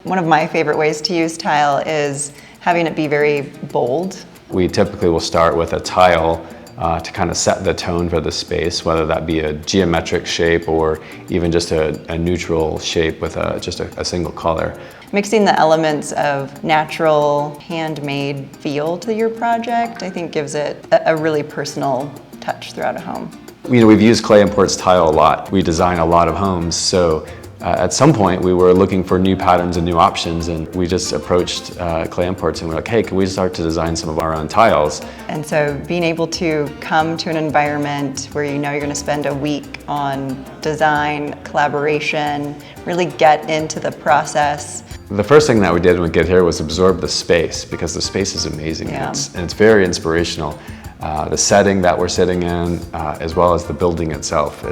One of my favorite ways to use tile is having it be very bold. We typically will start with a tile to kind of set the tone for the space, whether that be a geometric shape or even just a neutral shape with just a single color. Mixing the elements of natural, handmade feel to your project, I think gives it a really personal touch throughout a home. You know, we've used Clay Imports tile a lot. We design a lot of homes, so at some point we were looking for new patterns and new options, and we just approached Clay Imports and we're like, hey, can we start to design some of our own tiles? And so being able to come to an environment where you know you're going to spend a week on design, collaboration, really get into the process. The first thing that we did when we get here was absorb the space, because the space is amazing. Yeah. And it's very inspirational. The setting that we're sitting in, as well as the building itself,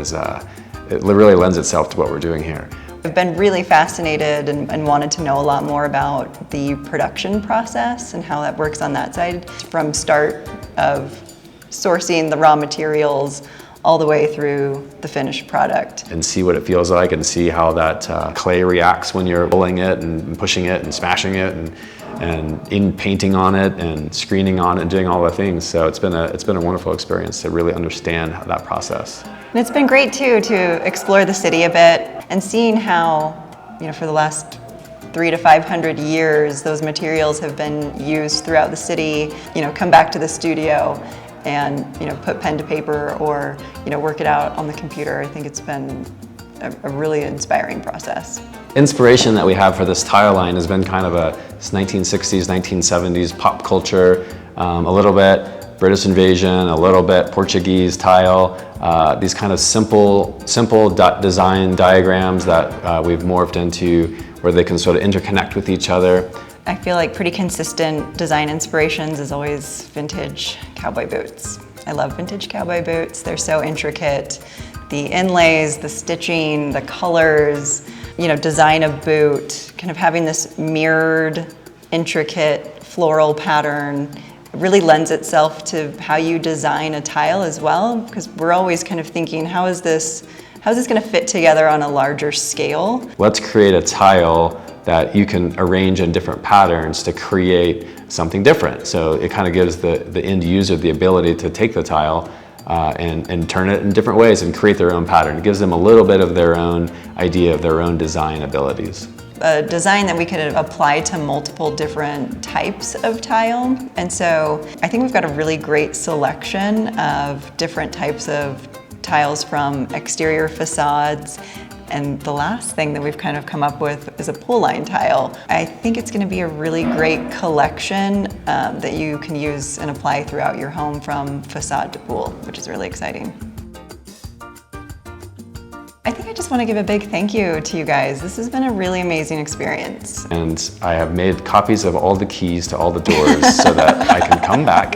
it really lends itself to what we're doing here. I've been really fascinated and wanted to know a lot more about the production process and how that works on that side, from start of sourcing the raw materials all the way through the finished product. And see what it feels like and see how that clay reacts when you're pulling it and pushing it and smashing it and in painting on it and screening on it and doing all the things. So it's been a wonderful experience to really understand that process. And it's been great too to explore the city a bit and seeing how, you know, for the last 300 to 500 years, those materials have been used throughout the city. You know, come back to the studio and, you know, put pen to paper or, you know, work it out on the computer. I think it's been a really inspiring process. Inspiration that we have for this tile line has been kind of a 1960s, 1970s pop culture, a little bit British invasion, a little bit Portuguese tile, these kind of simple design diagrams that we've morphed into where they can sort of interconnect with each other. I feel like pretty consistent design inspirations is always vintage cowboy boots. I love vintage cowboy boots. They're so intricate. The inlays, the stitching, the colors, you know, design of boot, kind of having this mirrored, intricate floral pattern really lends itself to how you design a tile as well, because we're always kind of thinking, how is this going to fit together on a larger scale? Let's create a tile that you can arrange in different patterns to create something different. So it kind of gives the end user the ability to take the tile and turn it in different ways and create their own pattern. It gives them a little bit of their own idea of their own design abilities. A design that we could apply to multiple different types of tile. And so I think we've got a really great selection of different types of tiles, from exterior facades. And the last thing that we've kind of come up with is a pool line tile. I think it's going to be a really great collection that you can use and apply throughout your home, from facade to pool, which is really exciting. I think I just want to give a big thank you to you guys. This has been a really amazing experience. And I have made copies of all the keys to all the doors so that I can come back